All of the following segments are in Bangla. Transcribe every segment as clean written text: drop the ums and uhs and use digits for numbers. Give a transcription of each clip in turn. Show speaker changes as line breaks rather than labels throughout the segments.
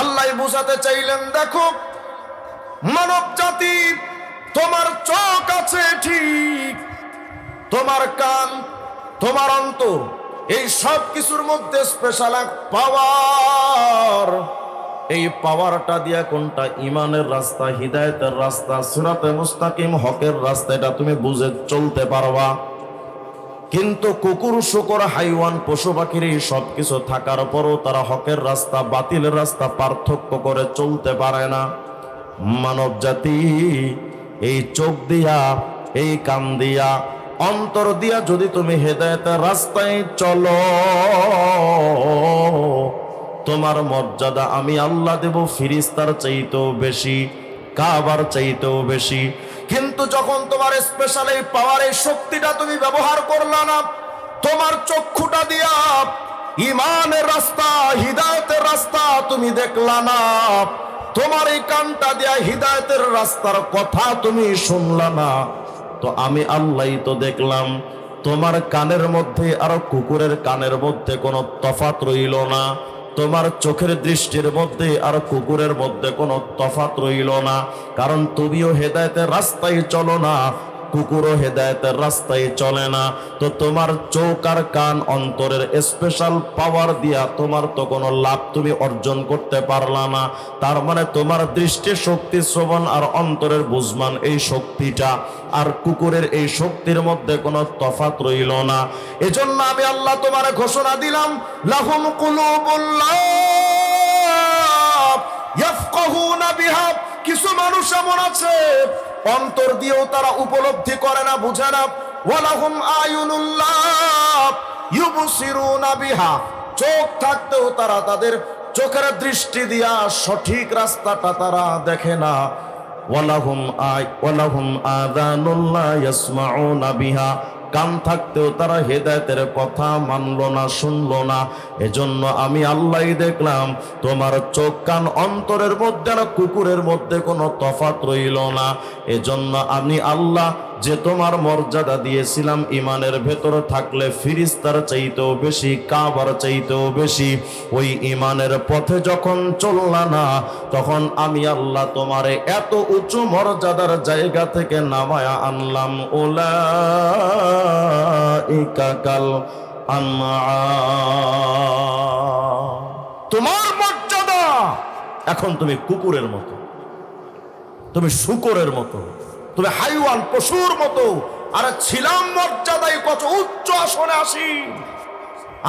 আল্লাহ বুঝাতে চাইলেন, দেখো মানব জাতি, তোমার চোখ আছে ঠিক, তোমার কান, তোমার অন্তর, এই সব কিছুর মধ্যে স্পেশাল এক পাওয়ার। এই পাওয়ারটা দিয়া কোনটা ইমানের রাস্তা, হিদায়াতের রাস্তা, সিরাতে মুস্তাকিম, হকের রাস্তা, এটা তুমি বুঝে চলতে পারবা। কিন্তু কুকুর, শুকর, হাইওয়ান, পশু পাখির এই সব কিছু থাকার পরও তারা হকের রাস্তা বাতিলের রাস্তা পার্থক্য করে চলতে পারে না। মানব জাতি এই চোখ দিয়া, এই কান দিয়া, অন্তর দিয়া যদি তুমি হেদায়েতের রাস্তায় চলো, তোমার মর্যাদা আমি আল্লাহ দেব ফিরিস্তার চাইতেও বেশি, কাবার চাইতেও বেশি। কিন্তু যখন তোমার স্পেশাল এই পাওয়ার, এই শক্তিটা তুমি ব্যবহার করলা না, তোমার চক্ষুটা দিয়া ইমানের রাস্তা, হিদায়াতের রাস্তা তুমি দেখলা না, তোমার এই কানটা দিয়া হিদায়াতের রাস্তার কথা তুমি শুনলা না, তো আমি আল্লাহই তো দেখলাম তোমার কানের মধ্যে আর কুকুরের কানের মধ্যে কোনো তফাৎ রইল না, তোমার চোখের দৃষ্টির মধ্যে আর কুকুরের মধ্যে কোনো তফাৎ রইল না। কারণ তুমিও হেদায়েতের রাস্তায় চলো না, কুকুরও হেদায়েতের রাস্তায় চলে না। তো তোমার চোখ আর কান, অন্তরের স্পেশাল পাওয়ার দিয়া তোমার তো কোনো লাভ তুমি অর্জন করতে পারলা না। তার মানে তোমার দৃষ্টি শক্তি, শ্রবণ আর অন্তরের বুঝমান, এই শক্তিটা আর কুকুরের এই শক্তির মধ্যে কোনো তফাৎ রইল না। এজন্য আমি আল্লাহ তোমার ঘোষণা দিলাম, লাহুম কুলুবুল্লাহ ইয়াফকাহুনা বিহা। কিছু মানুষ এমন আছে অন্তর দিয়েও তারা উপলব্ধি করে না, বুঝে না। ওয়ালাহুম আয়ুনুল্লাহ ইউবসিরুনা বিহা। চোখ থাকতেও তারা তাদের চোখের দৃষ্টি দিয়া সঠিক রাস্তাটা তারা দেখে না। ওয়ালাহুম আযানুল্লাহ ইয়াসমাউনা বিহা। কান থাকতেও তারা হেদায়েতের কথা মানলো না, শুনলো না। এজন্য আমি আল্লাহই দেখলাম তোমার চোখ, কান, অন্তরের মধ্যে না কুকুরের মধ্যে কোনো তফাৎ রইল না। এজন্য আমি আল্লাহ যে তোমার মর্যাদা দিয়েছিলাম ইমানের ভেতর থাকলে ফিরিস্তার চাইতেও বেশি, কাবার চাইতেও বেশি, ওই ইমানের পথে যখন চললা না, তখন আমি আল্লাহ তোমারে এত উঁচু মর্যাদার জায়গা থেকে নামায়া আনলাম। উলাইকা কাল আনআম। তোমার মর্যাদা এখন তুমি কুকুরের মতো, তুমি শূকরের মতো, তুমি হাইওয়ান, পশুর মতো। আর ছিলাম মর্যাদায় কত উচ্চ আসনে আসি,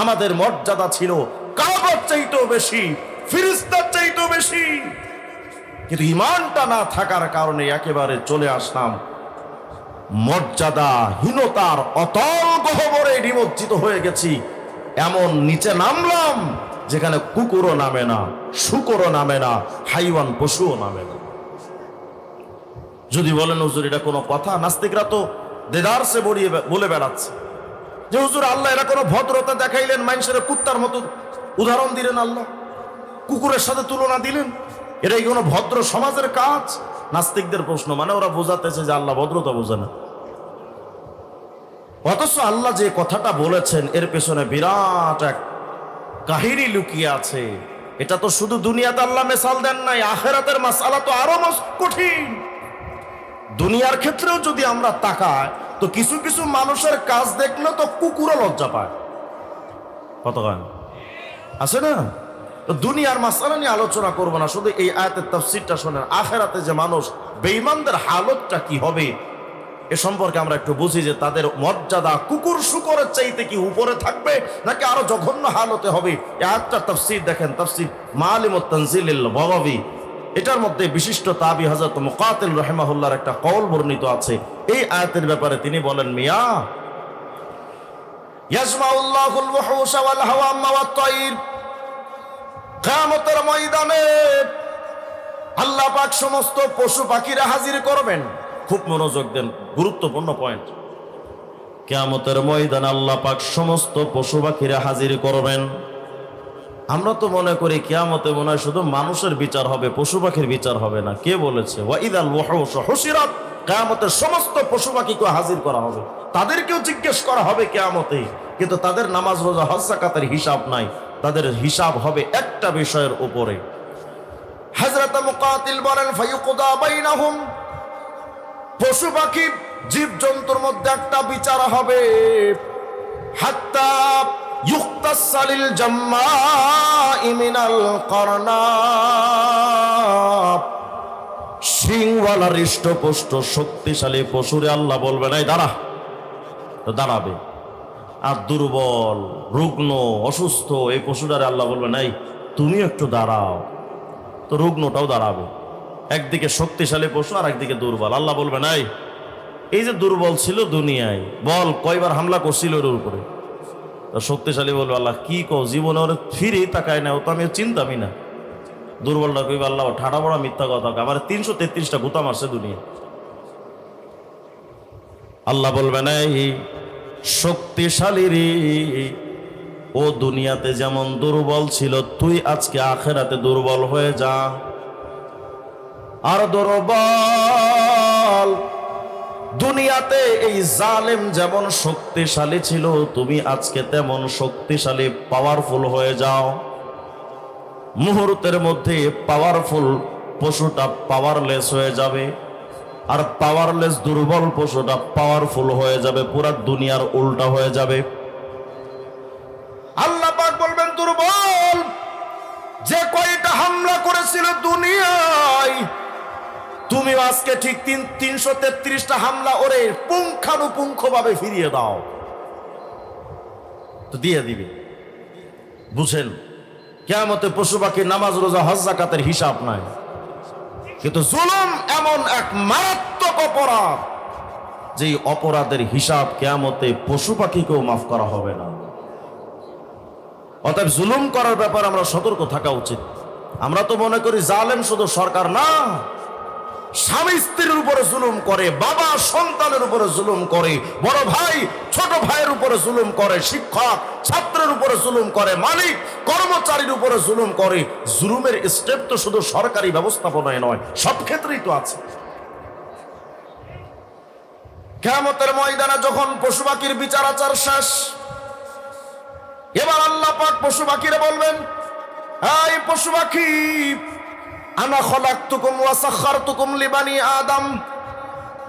আমাদের মর্যাদা ছিল কাবার চাইতেও বেশি, ফিরিস্তার চাইতেও বেশি। কিন্তু ইমানটা না থাকার কারণে একেবারে চলে আসলাম মর্যাদাহীনতার অতল গহ্বরে নিমজ্জিত হয়ে গেছি। এমন নিচে নামলাম যেখানে কুকুরও নামে না, শূকরও নামে না, হাইওয়ান পশুও নামে না। যদি বলেন হুজুর এটা কোনো কথা, নাস্তিকরা তো দেদারসে বলে বেড়াচ্ছে যে হুজুর আল্লাহ এরা কোনো ভদ্রতা দেখাইলেন, মানুষের কুত্তার মতো উদাহরণ দিলেন, আল্লাহ কুকুরের সাথে তুলনা দিলেন, এটাই কোনো ভদ্র সমাজের কাজ? নাস্তিকদের প্রশ্ন, মানে ওরা বোঝাতেছে যে আল্লাহ ভদ্রতা বোঝে না। অথচ আল্লাহ যে কথাটা বলেছেন এর পেছনে বিরাট এক কাহিনী লুকিয়ে আছে। এটা তো শুধু দুনিয়াতে আল্লাহ মেসাল দেন নাই, আখিরাতের মাসআলা তো আরো কঠিন। দুনিয়ার ক্ষেত্রেও যদি আমরা তাকাই তো কিছু কিছু মানুষের কাজ দেখলে তো কুকুরও লজ্জা পায়, কত গান আছে না? তো দুনিয়ার মাসআলা নিয়ে আলোচনা করব না, শুধু এই আয়াতের তাফসীরটা শোনেন। আখিরাতে যে মানুষ বেঈমানদের হালতটা কি হবে এ সম্পর্কে আমরা একটু বুঝি, যে তাদের মর্যাদা কুকুর শূকরের চাইতে কি উপরে থাকবে নাকি আরো জঘন্য হালতে হবে। এই আয়াতটার তাফসীর দেখেন, তাফসীর মাআলিমুত তানজিলিল বাগাবী, এটার মধ্যে বিশিষ্ট তাবি হযরত মুকাতিল রাহিমাহুল্লাহর একটা কওল বর্ণিত আছে। এই আয়াতের ব্যাপারে তিনি বলেন, মিয়া ইয়াজমাউল্লাহুল ওয়াহুশা ওয়াল হাওয়াম্মা ওয়াত তায়র। কিয়ামতের ময়দানে আল্লাহ পাক সমস্ত পশু পাখিরা হাজির করবেন। খুব মনোযোগ দেন, গুরুত্বপূর্ণ পয়েন্ট। কিয়ামতের ময়দানে আল্লাহ পাক সমস্ত পশু পাখিরা হাজির করবেন। আমরা তো মনে করি কিয়ামতে মনে হয় শুধু মানুষের বিচার হবে, পশু পাখির বিচার হবে না। কে বলেছে? ওয়াইদাল ওয়াহুশু হুশিরাত। কিয়ামতের সমস্ত পশু পাখিকে হাজির করা হবে, তাদেরকেও জিজ্ঞেস করা হবে কিয়ামতে। কিন্তু তাদের নামাজ, রোজা, হজ, যাকাতের হিসাব নাই। তাদের হিসাব হবে একটা বিষয়ের উপরে, হযরত মুকাতিল বলেন ফায়ুকদা বাইনাহুম, পশু পাখি জীব জন্তুর মধ্যে একটা বিচার হবে, হাত্তা ইউক্তাসালিল জাম্মাই মিনাল কারনাব, সিংওয়ালা হৃষ্টপুষ্ট শক্তিশালী পশুরে আল্লাহ বলবেন এই দাঁড়া, তো দাঁড়াবে। আর দুর্বল রুগ্ন অসুস্থ এই পশুটারে আল্লাহ বলবেন এই তুমি একটু দাঁড়াও, তো রুগ্নটাও দাঁড়াবে। একদিকে শক্তিশালী পশু আর একদিকে দুর্বল। আল্লাহ বলবেন এই যে দুর্বল ছিল দুনিয়ায়, বল কয়বার হামলা করছিল ওর উপরে? তো শক্তিশালী বলবে আল্লাহ কি কও, জীবনে ওর ফিরেই তাকায় না, ও তো আমি চিন্তামি না। দুর্বলটা কইবে আল্লাহ ঠাডা বড়া মিথ্যা কথা, আমার 333টা গুতা মারছে দুনিয়া। আল্লাহ বলবেন এই শক্তিশালী রে, ও দুনিয়াতে যেমন দুর্বল ছিল তুই আজকে আখেরাতে দুর্বল হয়ে যা। আর দুর্বল দুনিয়াতে এই জালেম যেমন শক্তিশালী ছিল তুমি আজকে তেমন শক্তিশালী পাওয়ারফুল হয়ে যাও। মুহূর্তের মধ্যে পাওয়ারফুল পশুটা পাওয়ারলেস হয়ে যাবে, আর পাওয়ারলেস দুর্বল পশুটা পাওয়ারফুল হয়ে যাবে, পুরা দুনিয়ার উল্টা হয়ে যাবে। আল্লাহ পাক বলবেন দুর্বল যে কয়টা হামলা করেছিল দুনিয়ায়, তুমি আজকে ঠিক 333টা হামলা ওরে পুঙ্খানুপুঙ্খ ভাবে ফিরিয়ে দাও। তো দিয়ে দিবে। বুঝেন, কিয়ামতে পশু পাখি নামাজ রোজা হজ যাকাতের হিসাব নাই, কিন্তু জুলুম এমন এক মারাত্মক অপরাধ যে অপরাধের হিসাব কিয়ামতে পশু পাখিকেও মাফ করা হবে না। অতএব জুলুম করার ব্যাপারে আমরা সতর্ক থাকা উচিত। আমরা তো মনে করি জালেম শুধু সরকার না, স্বামী স্ত্রীর উপরে জুলুম করে, বাবা সন্তানের উপরে জুলুম করে, বড় ভাই ছোট ভাইয়ের উপরে জুলুম করে, শিক্ষক ছাত্রের উপরে জুলুম করে, মালিক কর্মচারীর উপরে জুলুম করে। জুলুমের স্টেপ তো শুধু সরকারি ব্যবস্থাপনায় নয়, সব ক্ষেত্রেই তো আছে। কিয়ামতের ময়দানে যখন পশু পাখির বিচার আচার শেষ, এবার আল্লাহ পাক পশু পাখিরে বলবেন এই পশু পাখি, আনা খলাকতুকুম ওয়া সাখখারতুকুম লিবানি আদম,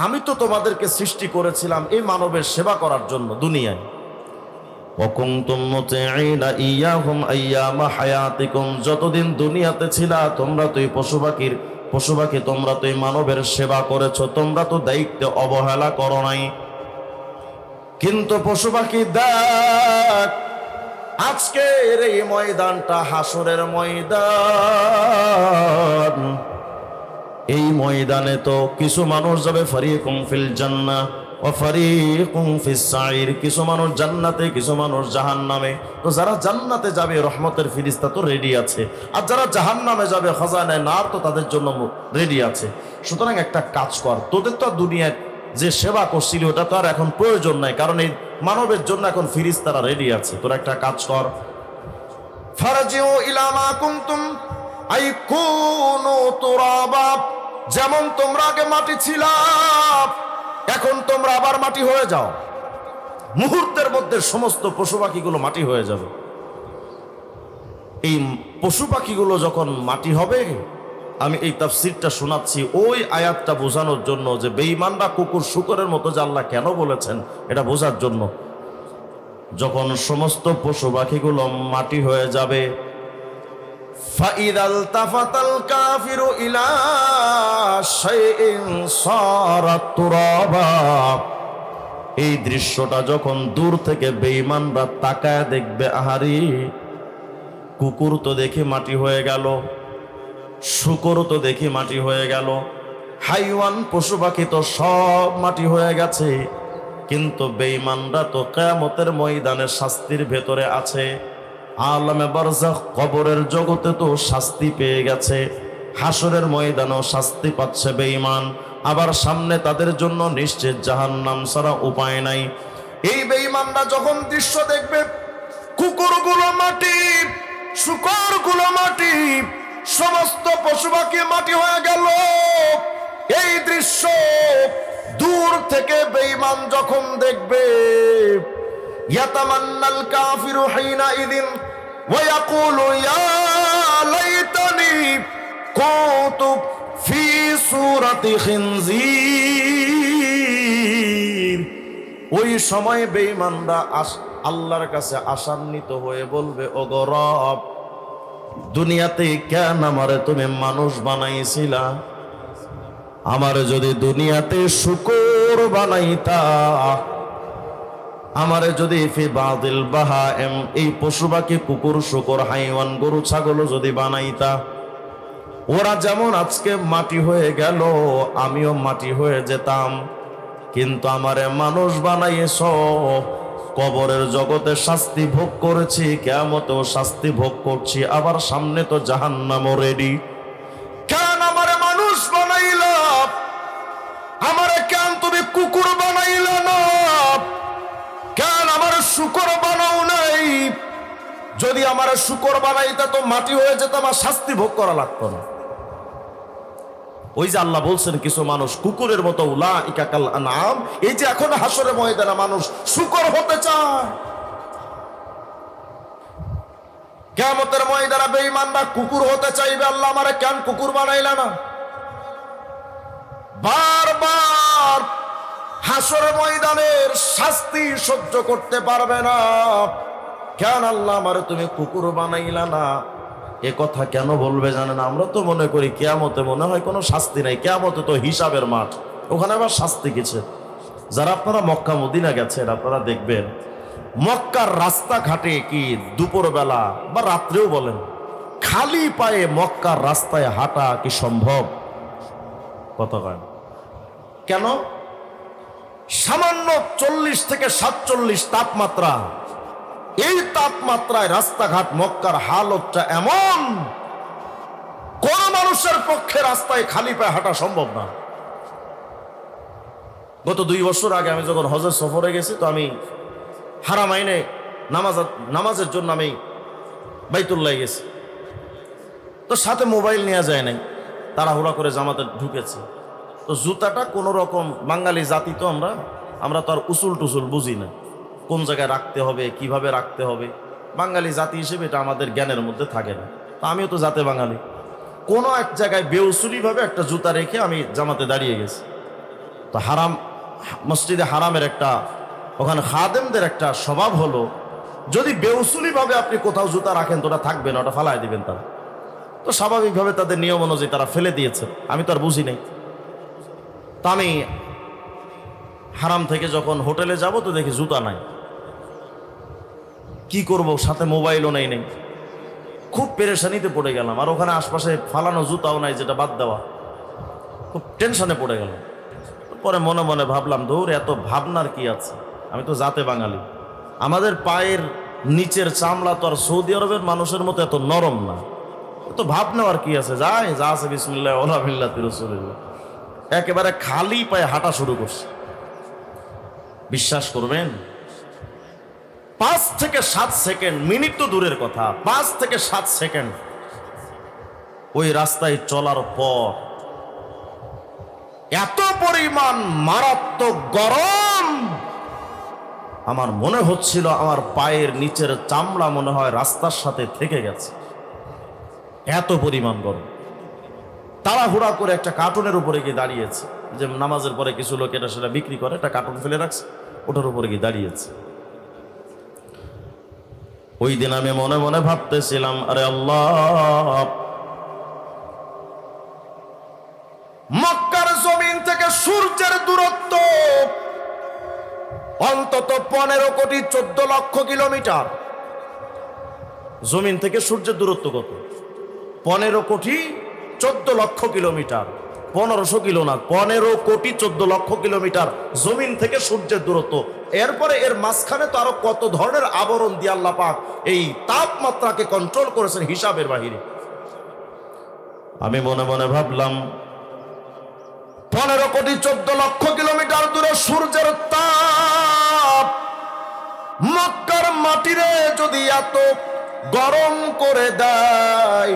আমি তো তোমাদেরকে সৃষ্টি করেছিলাম এই মানবের সেবা করার জন্য দুনিয়ায়। ওয়া কুনতুম মুতিঈনা ইয়াহুম আইয়ামা হায়াতিকুম, যতদিন দুনিয়াতে ছিলা তোমরা তো এই পশু পাখি তোমরা তো এই মানবের সেবা করেছো, তোমরা তো দায়িত্বে অবহেলা করো নাই। কিন্তু পশু পাখি দেখ, আজকের এই ময়দানটা হাসরের ময়দান। এই ময়দানে তো কিছু মানুষ যাবে ফারিকুম ফিল জান্নাহ ওয়া ফারিকুম ফিস সাইর, কিছু মানুষ জান্নাতে কিছু মানুষ জাহান্নামে। তো যারা জান্নাতে যাবে রহমতের ফেরেশতা তো রেডি আছে, আর যারা জাহান্নামে যাবে খাজানায়ে নার তো তাদের জন্য রেডি আছে। সুতরাং একটা কাজ কর, তোদের তো দুনিয়ায় যে সেবা করছিলি ওটা তো আর এখন প্রয়োজন নাই, কারণ এই মানবের জন্য এখন ফেরেশতারা রেডি আছে। তোরা একটা কাজ কর, ফারজিউ ইলা মা কুনতুম আইকুনু তুরাবা, যেমন তোমরা আগে মাটি ছিলা এখন তোমরা আবার মাটি হয়ে যাও। মুহূর্তের মধ্যে সমস্ত পশু পাখিগুলো মাটি হয়ে যাবে। এই পশু পাখিগুলো যখন মাটি হবে, আমি এই তাফসীরটা শোনাচ্ছি ওই আয়াতটা বোঝানোর জন্য যে বেঈমানরা কুকুর শুকরের মতো যে আল্লাহ কেন বলেছেন এটা বোঝার জন্য। যখন সমস্ত পশু পাখিগুলো মাটি হয়ে যাবে, ফাইদাল তাফাতাল কাফিরু ইলা শাইইন সারাত তুরাবা, এই দৃশ্যটা যখন দূর থেকে বেঈমানরা তাকায় দেখবে, আহারে কুকুর তো দেখে মাটি হয়ে গেল, শুকর তো দেখে মাটি হয়ে গেল, হাইওয়ান পশু পাখি তো সব মাটি হয়ে গেছে, কিন্তু বেঈমানরা তো কিয়ামতের ময়দানে শাস্তির ভেতরে আছে। আলামে বারজাখ কবরের জগতে তো শাস্তি পেয়ে গেছে, হাসরের ময়দানেও শাস্তি পাচ্ছে বেঈমান। আবার সামনে তাদের জন্য নিশ্চিত জাহান্নাম ছাড়া উপায় নাই। এই বেঈমানরা যখন দৃশ্য দেখবে, কুকুরগুলো মাটি, শুকরগুলো মাটি, সমস্ত পশু পাখি মাটি হয়ে গেল, এই দৃশ্য দূর থেকে বেঈমান যখন দেখবে, ইয়াতামান্নাল কাফিরু হিনা ইদিন ওয়া ইয়াকুলু ইয়া লাইতানি কুনতু ফি সূরাতি খিনজির। ওই সময় বেঈমানরা আল্লাহর কাছে আশান্বিত হয়ে বলবে, ওগো রব, দুনিয়াতে কেন আমারে তুমি মানুষ বানাইছিলা? আমারে যদি দুনিয়াতে শুকর বানাইতা, আমারে যদি ফি বাদিল বাহাইম, এই পশু পাখি কুকুর শুকর হাইওয়ান গরু ছাগল যদি বানাইতা, ওরা যেমন আজকে মাটি হয়ে গেল আমিও মাটি হয়ে যেতাম। কিন্তু আমারে মানুষ বানাইছ, কবরের জগতে শাস্তি ভোগ করেছি, কিয়ামতেও শাস্তি ভোগ করছি, আবার সামনে তো জাহান্নামও রেডি। কেন আমারে মানুষ বানাইলা? আমারে কেন তুমি কুকুর বানাইলা না? কেন আমারে শুকর বানাও নাই? যদি আমারে শুকর বানাইতা তো মাটি হয়ে যেতাম, আর শাস্তি ভোগ করা লাগতো না। ওই যে আল্লাহ বলছেন কিছু মানুষ কুকুরের মতো, উলাইকা কাল আনআম। এই যে এখন হাসরের ময়দানে মানুষ শুকর হতে চায়, কিয়ামতের ময়দানে বেঈমানরা কুকুর হতে চাইবে। আল্লাহ আমারে কেন কুকুর বানাইলা না? বারবার হাসরের ময়দানের শাস্তি সহ্য করতে পারবে না। কেন আল্লাহ আমারে তুমি কুকুর বানাইলা না? এ কথা কেন বলবে জানেন? আমরা তো মনে করি কিয়ামতে মনে হয় কোনো শাস্তি নাই, কিয়ামতে তো হিসাবের মাঠ, ওখানে আবার শাস্তি কিছু। যারা আপনারা মক্কা মদিনা গেছেন আপনারা দেখবেন মক্কার রাস্তাঘাটে কি দুপুরবেলা বা রাত্রেও বলেন, খালি পায়ে মক্কার রাস্তায় হাঁটা কি সম্ভব? কথা কয় কেন? সামান্য 40 থেকে 47 তাপমাত্রা। এই তাপমাত্রায় রাস্তাঘাট মক্কার হালতটা এমন, কোন মানুষের পক্ষে রাস্তায় খালি পায়ে হাঁটা সম্ভব না। গত 2 বছর আগে আমি যখন হজের সফরে গেছি, তো আমি হারামাইনে নামাজের জন্য আমি বাইতুল্লাহ গেছি। তো সাথে মোবাইল নেওয়া যায় নাই, তাড়াহুড়া করে জামাতে ঢুকেছে। তো জুতাটা কোনো রকম, বাঙালি জাতি তো আমরা তো আর উসুল টুসুল বুঝি না, কোন জায়গায় রাখতে হবে, কিভাবে রাখতে হবে। বাঙালি জাতি হিসেবে এটা আমাদের জ্ঞানের মধ্যে থাকে না। তো আমিও তো জাতে বাঙালি, কোনো এক জায়গায় বেউসুলিভাবে একটা জুতা রেখে আমি জামাতে দাঁড়িয়ে গেছি। তো মসজিদে হারামের একটা, ওখানে খাদেমদের একটা স্বভাব হলো, যদি বেউসুলিভাবে আপনি কোথাও জুতা রাখেন তো ওটা থাকবে না, ওটা ফালাই দিবেন তারা। তো স্বাভাবিকভাবে তাদের নিয়ম অনুযায়ী তারা ফেলে দিয়েছে, আমি তো আর বুঝি নাই। তো আমি হারাম থেকে যখন হোটেলে যাব তো দেখি জুতা নাই। কি করব, সাথে মোবাইলও নেই। খুব পেরেশানিতে পড়ে গেলাম। আর ওখানে আশপাশে ফালানো জুতাও নাই যেটা বাদ দেওয়া, খুব টেনশনে পড়ে গেলাম। পরে মনে মনে ভাবলাম, ধুর, এত ভাবনার কি আছে, আমি তো জাতে বাঙালি, আমাদের পায়ের নিচের চামড়া তো আর সৌদি আরবের মানুষের মতো এত নরম না, তো ভাব নেওয়ার কি আছে, যা আছে বিসমিল্লাহ ওয়া বিল্লাহি রাসূলুল্লাহ, একেবারে খালি পায়ে হাঁটা শুরু করছে। বিশ্বাস করবেন 5 থেকে 7 সেকেন্ড, মিনিট তো দূরের কথা, 5 থেকে 7 সেকেন্ড ওই রাস্তায় চলার পর এত পরিমাণ মারাত্মক গরম, আমার মনে হচ্ছিল আমার পায়ের নিচের চামড়া মনে হয় রাস্তার সাথে থেকে গেছে, এত পরিমাণ গরম। তাড়াহুড়া করে একটা কার্টুনের উপরে গিয়ে দাঁড়িয়েছে, যে নামাজের পরে কিছু লোক এটা সেটা বিক্রি করে, একটা কার্টুন ফেলে রাখছে, ওটার উপরে গিয়ে দাঁড়িয়েছে। ওই দিন আমি মনে মনে ভাবতেছিলাম, আরে আল্লাহ, মক্কার জমিন থেকে সূর্যের দূরত্ব অন্তত 15 কোটি 14 লক্ষ কিলোমিটার। জমিন থেকে সূর্যের দূরত্ব কত? 15 কোটি 14 লক্ষ কিলোমিটার। 1500 কিলো না, 15 কোটি 14 লক্ষ কিলোমিটার জমিন থেকে সূর্যের দূরত্ব। এরপরে এর মাঝখানে তো আরো কত ধরনের আবরণ দিয়ে আল্লাহ পাক এই তাপমাত্রাকে কন্ট্রোল করেছেন হিসাবের বাহিরে। আমি মনে মনে ভাবলাম, 15 কোটি 14 লক্ষ কিলোমিটার দূরে সূর্যের তাপ মক্কার মাটিরে যদি এত গরম করে দেয়,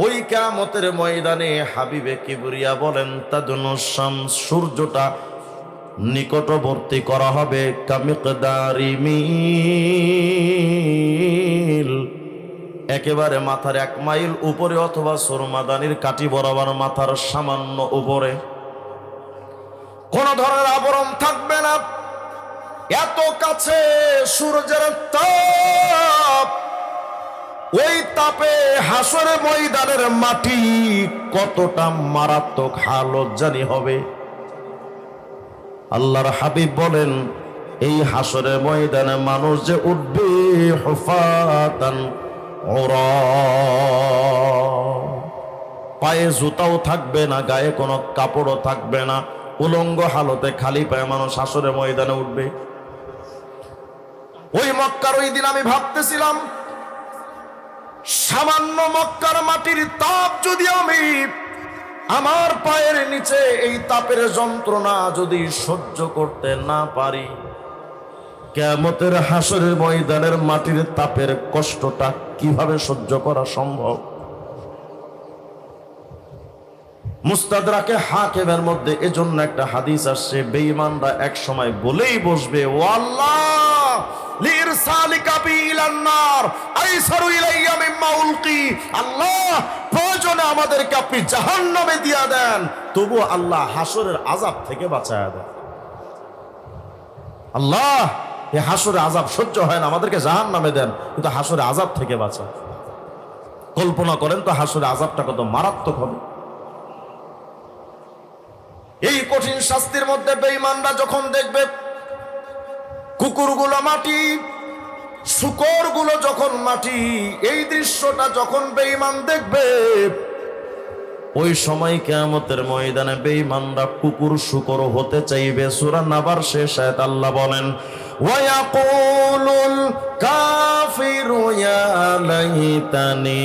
ওই কিয়ামতের ময়দানে হাবিবে কিবরিয়া বলেন, তাদুনুস শামস, সূর্যটা নিকটবর্তী করা হবে কামিকদারি মিল, একেবারে মাথার 1 মাইল উপরে অথবা সুরমাদানির কাঠি বরাবর মাথার সামান্য উপরে কোন ধরনের আবরণ থাকবে না। এত কাছে সূর্যের তাপ, ওই তাপে হাসরের ময়দানের মাটি কতটা মারাত্মক হালত জানি হবে। আল্লাহর হাবিব বলেন, এই হাসরের ময়দানে মানুষ যে উঠবে হুফাতান উরা, পায়ে জুতাও থাকবে না, গায়ে কোনো কাপড়ও থাকবে না, উলঙ্গ হালতে খালি পায়ে মানুষ হাসরের ময়দানে উঠবে। ওই মক্কার ওই দিন আমি ভাবতেছিলাম, সামান্য মক্কার মাটির তাপ যদি আমি আমার পায়ের নিচে এই তাপের যন্ত্রণা যদি সহ্য করতে না পারি, কিয়ামতের হাসরের ময়দানের মাটির তাপের কষ্টটা কিভাবে সহ্য করা সম্ভব? মুস্তাদরাকে হাকিমের মধ্যে এজন্য একটা হাদিস আসছে, বেঈমানরা এক সময় বলেই বসবে, ও আল্লাহ লিরসালিকা বি ইলান নার আইসারু ইলাইয়া মিম্মা উলকি, আল্লাহ প্রয়োজনে আমাদেরকে আপনি জাহান্নামে দিয়া দেন, তবু আল্লাহ হাসরের আযাব থেকে বাঁচায়া দেন। আল্লাহ এই হাসরের আযাব সহ্য হয় না, আমাদেরকে জাহান্নামে দেন, কিন্তু হাসরের আযাব থেকে বাঁচান। কল্পনা করেন তো হাসরের আযাবটা কত মারাত্মক হবে। এই কঠিন শাস্তির মধ্যে বেঈমানরা যখন দেখবে কুকুরগুলো মাটি, শূকরগুলো যখন মাটি, এই দৃশ্যটা যখন বেঈমান দেখবে, ওই সময় কিয়ামতের ময়দানে বেঈমানরা কুকুর শূকর হতে চাইবে। সূরা নাবার শেষ আয়াত আল্লাহ বলেন, ওয়ায়াকুলুল কাফিরু ইয়া লাইতানি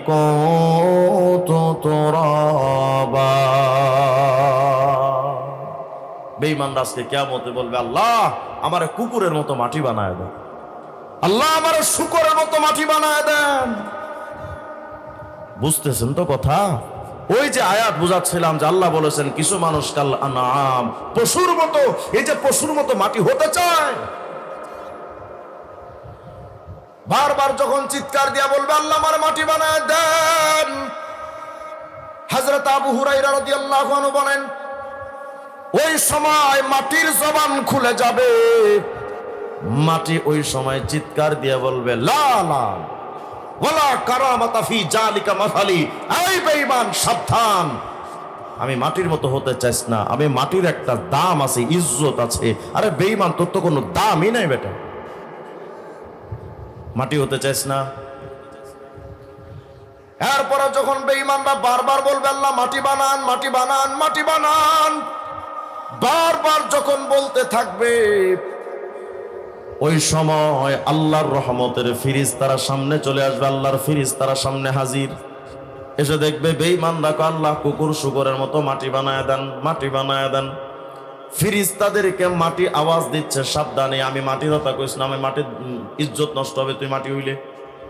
কুনতু তুরাবা। বেঈমানরা আজকে কিয়ামতে বলবে, আল্লাহ আমার কুকুরের মতো মাটি বানায় দেন, আল্লাহ আমার শূকরের মতো মাটি বানায় দেন। বুঝতেছেন তো কথা? ওই যে আয়াত বুঝাচ্ছিলাম যে আল্লাহ বলেছেন কিছু মানুষ কাল আনাম, পশুর মতো, এই যে পশুর মতো মাটি হতে চায়, বারবার যখন চিৎকার দিয়া বলবে আল্লাহ আমার মাটি বানায় দেন। হযরত আবু হুরায়রা রাদিয়াল্লাহু আনহু বলেন, ওই সময় মাটির জবান খুলে যাবে, মাটি ওই সময় চিৎকার দিয়ে বলবে, লা লা ওয়ালা কারামাতা ফি জালিকা মাসালি, এই বেঈমান সাবধান, আমি মাটির মতো হতে চাইছ না, আমি মাটির একটা দাম আছে, ইজ্জত আছে। আরে বেঈমান, তোর তো কোনো দামই নাই বেটা, মাটি হতে চাইছ না। এরপরে যখন বেঈমানরা বারবার বলবে আল্লাহ মাটি বানান, মাটি বানান, মাটি বানান, বারবার যখন বলতে থাকবে, ওই সময় আল্লাহর রহমতের ফেরেশতারা সামনে চলে আসবে, আল্লাহর ফেরেশতারা সামনে হাজির, এসে দেখবে বেঈমানরা আল্লাহ কুকুর শূকরের মতো মাটি বানায় দেন, মাটি বানায় দেন। ফেরেশতাদেরকে মাটি আওয়াজ দিচ্ছে, সাবধানে, আমি মাটির কথা কইস না, আমি মাটির ইজ্জত নষ্ট হবে, তুই মাটি হইলে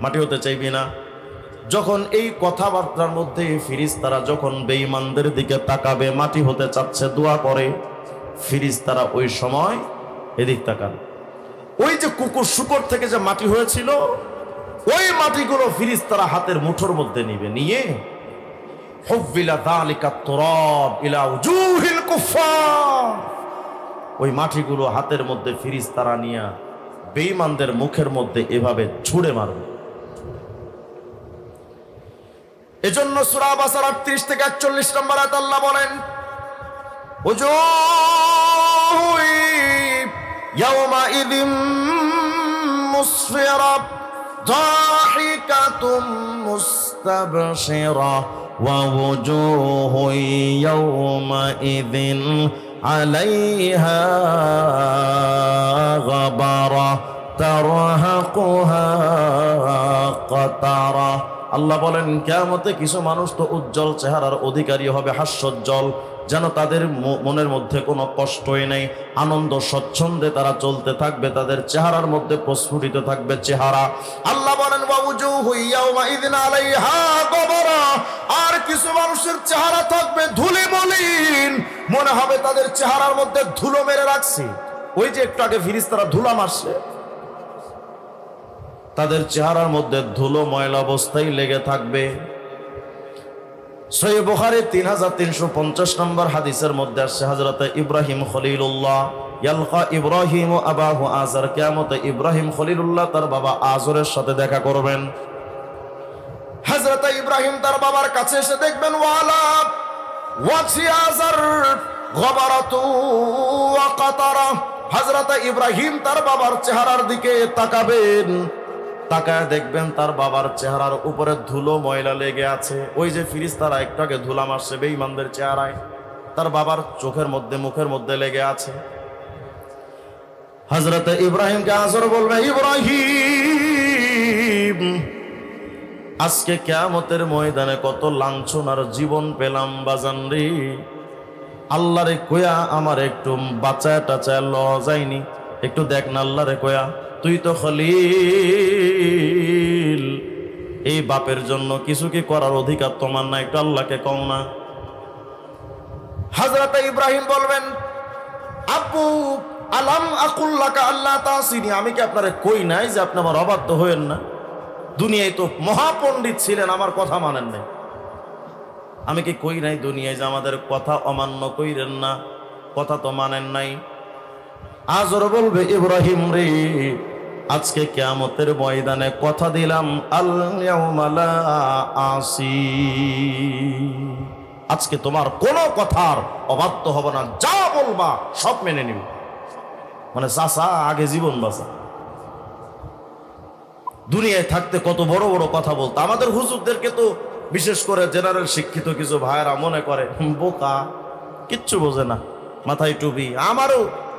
মাটি হতে চাইবি না। যখন এই কথাবার্তার মধ্যে ফেরেশতারা যখন বেঈমানদের দিকে তাকাবে, মাটি হতে চাচ্ছে, দোয়া করে, ফেরেশতারা ওই সময় এদিক তাকান, ওই যে কুকুর শূকর থেকে যে মাটি হয়েছিল, ওই মাটিগুলো ফেরেশতারা হাতের মুঠোর মধ্যে নিবে, নিয়ে হুবিলা যালিকা তুরাব ইলা উজুহিল কুফার, ওই মাটিগুলো হাতের মধ্যে ফেরেশতারা নিয়ে বেঈমানদের মুখের মধ্যে এভাবে ছুঁড়ে মারবে। এজন্য সূরা বাসার 38 থেকে 41 নম্বর আয়াত আল্লাহ বলেন, উজুহু ইয়াওমাইযিন মুসফিরা যাহিকাতুম মুস্তাবশিরা ওয়া উজুহু ইয়াওমাইযিন আলাইহা গাবারা তারহাকুহা কাতারা। আল্লাহ বলেন কিয়ামতে কিছু মানুষ তো উজ্জ্বল চেহারার অধিকারী হবে, হাস্যোজ্জ্বল, যেন তাদের মনের মধ্যে কোনো কষ্টই নেই, আনন্দ স্বচ্ছন্দে তারা চলতে থাকবে, তাদের চেহারার মধ্যে প্রস্ফুটিত থাকবে চেহারা। আল্লাহ বলেন ওয়াউজুহু ইয়াওমাইযিন আলাইহা গাবারা, আর কিছু মানুষের চেহারা থাকবে ধুলি মলিন, মনে হবে তাদের চেহারার মধ্যে ধুলো মেরে রাখছে। ওই যে একটু আগে ফেরেশতারা ধুলা মারছে, তাদের চেহারার মধ্যে ধুলো ময়লা অবস্থায় লেগে থাকবে। সহিহ বুখারী 3350 নম্বর হাদিসের মধ্যে আসছে, হযরত ইব্রাহিম খলিলুল্লাহ ইয়ালকা ইব্রাহিম আবাহু আজর, কিয়ামতে ইব্রাহিম খলিলুল্লাহ তার বাবা আজরের সাথে দেখা করবেন। হযরত ইব্রাহিম তার বাবার কাছে এসে দেখবেন ওয়ালা ওয়াজি আজর গবারাতু ওয়া কাতারা। হযরত ইব্রাহিম তার বাবার চেহারার দিকে তাকাবেন, তাকায় দেখবেন তার বাবার চেহারার উপরে ধুলো ময়লা লেগে আছে। ওই যে ফিরিস্তারা একটু আগে ধুলা মারছে বেঈমানদের চেহারায়, তার বাবার চোখের মধ্যে মুখের মধ্যে লেগে আছে। হযরত ইব্রাহিমকে আজর বলবে, ইব্রাহিম আজকে কিয়ামতের ময়দানে কত লাঞ্ছনার জীবন পেলাম বাজান রে। আল্লাহরে কয়া আমার একটু বাঁচায় টাচায় ল যায়নি, একটু দেখ না আল্লাহরে কয়া, তুই তো খলিল, এই বাপের জন্য কিছু কি করার অধিকার তোমার না, একটু আল্লাহকে কও না। হযরত ইব্রাহিম বলবেন, আব্বু আলাম আকুল্লাকা আল্লাহ তাসিনি, আমি কি আপনারে কই নাই যে আপনি আমার অবাধ্য হইেন না? দুনিয়ায় তো মহাপণ্ডিত ছিলেন, আমার কথা মানেন নাই। আমি কি কই নাই দুনিয়ায় যে আমাদের কথা অমান্য কইরেন না, কথা তো মানেন নাই। আজর বলবে, ইব্রাহিম রে আজকে কিয়ামতের ময়দানে কথা দিলাম, আল ইয়াউমা লা আসি, আজকে তোমার কোনো কথার অবাধ্য হব না, যা বলবা সব মেনে নিব। মানে চাচা আগে জীবন বাঁচা। দুনিয়ায় থাকতে কত বড় বড় কথা বলতো। আমাদের হুজুরদেরকে তো বিশেষ করে জেনারেল শিক্ষিত কিছু ভাইয়েরা মনে করে বোকা, কিচ্ছু বোঝে না, মাথায় টুপি। আমারও